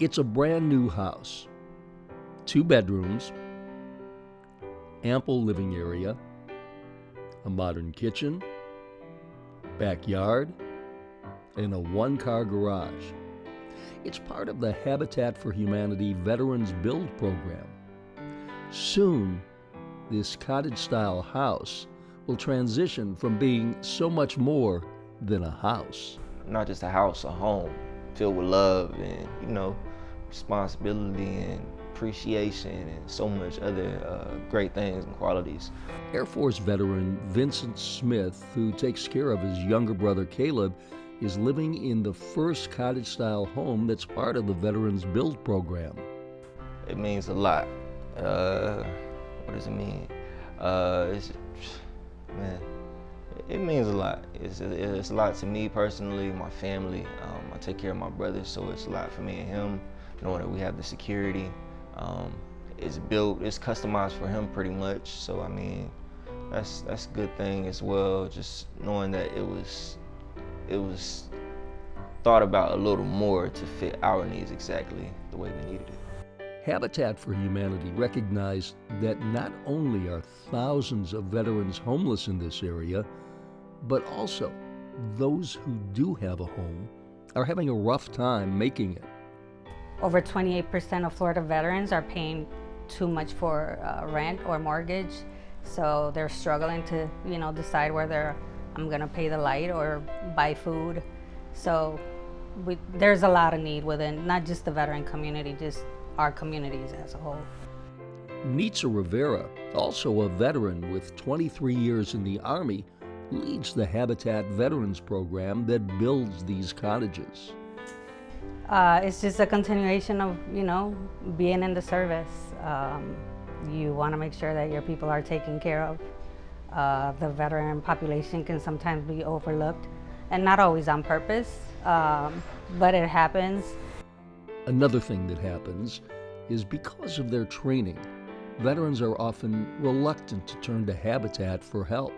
It's a brand new house, 2 bedrooms, ample living area, a modern kitchen, backyard, and a 1-car garage. It's part of the Habitat for Humanity Veterans Build program. Soon, this cottage-style house will transition from being so much more than a house. Not just a house, a home filled with love and, responsibility and appreciation and so much other great things and qualities. Air Force veteran Vincent Smith, who takes care of his younger brother Caleb, is living in the first cottage-style home that's part of the Veterans Build program. It means a lot. What does it mean? It means a lot. It's a lot to me personally, my family. I take care of my brother, so it's a lot for me and him, knowing that we have the security. It's built, it's customized for him pretty much. So I mean, that's a good thing as well. Just knowing that it was thought about a little more to fit our needs exactly the way we needed it. Habitat for Humanity recognized that not only are thousands of veterans homeless in this area, but also those who do have a home are having a rough time making it. Over 28% of Florida veterans are paying too much for rent or mortgage, so they're struggling to, decide whether I'm gonna pay the light or buy food. So there's a lot of need within not just the veteran community, just our communities as a whole. Nitsa Rivera, also a veteran with 23 years in the Army, leads the Habitat Veterans Program that builds these cottages. It's just a continuation of, being in the service. You want to make sure that your people are taken care of. The veteran population can sometimes be overlooked, and not always on purpose, but it happens. Another thing that happens is because of their training, veterans are often reluctant to turn to Habitat for help.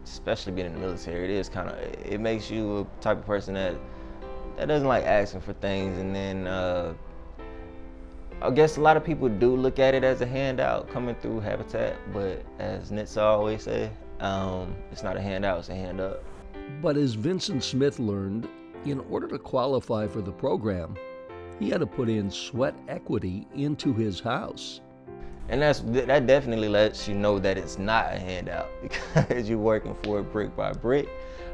Especially being in the military, it makes you a type of person that doesn't like asking for things, and then I guess a lot of people do look at it as a handout coming through Habitat, but as Nitsa always say, it's not a handout, it's a hand up. But as Vincent Smith learned, in order to qualify for the program, he had to put in sweat equity into his house. And that definitely lets you know that it's not a handout, because you're working for it brick by brick.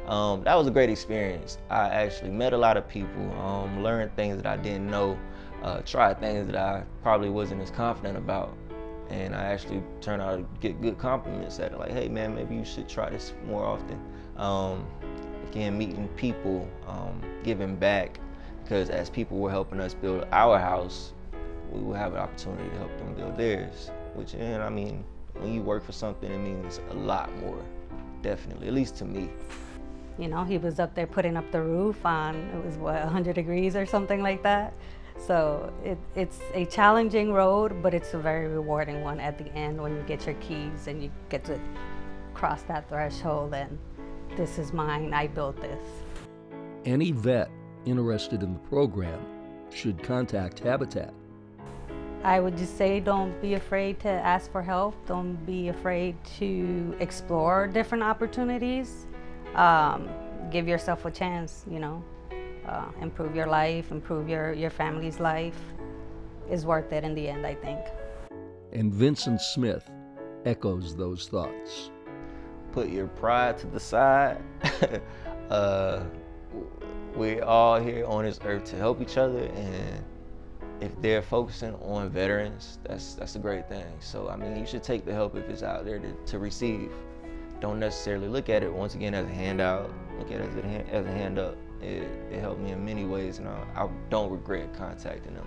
That was a great experience. I actually met a lot of people, learned things that I didn't know, tried things that I probably wasn't as confident about. And I actually turned out to get good compliments at it, like, hey man, maybe you should try this more often. Again, meeting people, giving back, because as people were helping us build our house, we will have an opportunity to help them build theirs. Which, when you work for something, it means a lot more, definitely, at least to me. He was up there putting up the roof on, it was 100 degrees or something like that. So it's a challenging road, but it's a very rewarding one at the end when you get your keys and you get to cross that threshold and this is mine, I built this. Any vet interested in the program should contact Habitat. I would just say don't be afraid to ask for help. Don't be afraid to explore different opportunities. Give yourself a chance, improve your life, improve your family's life. Is worth it in the end, I think. And Vincent Smith echoes those thoughts. Put your pride to the side. We're all here on this earth to help each other, and if they're focusing on veterans, that's a great thing. So you should take the help if it's out there to receive. Don't necessarily look at it once again as a handout. Look at it as a hand up. It helped me in many ways, and I don't regret contacting them.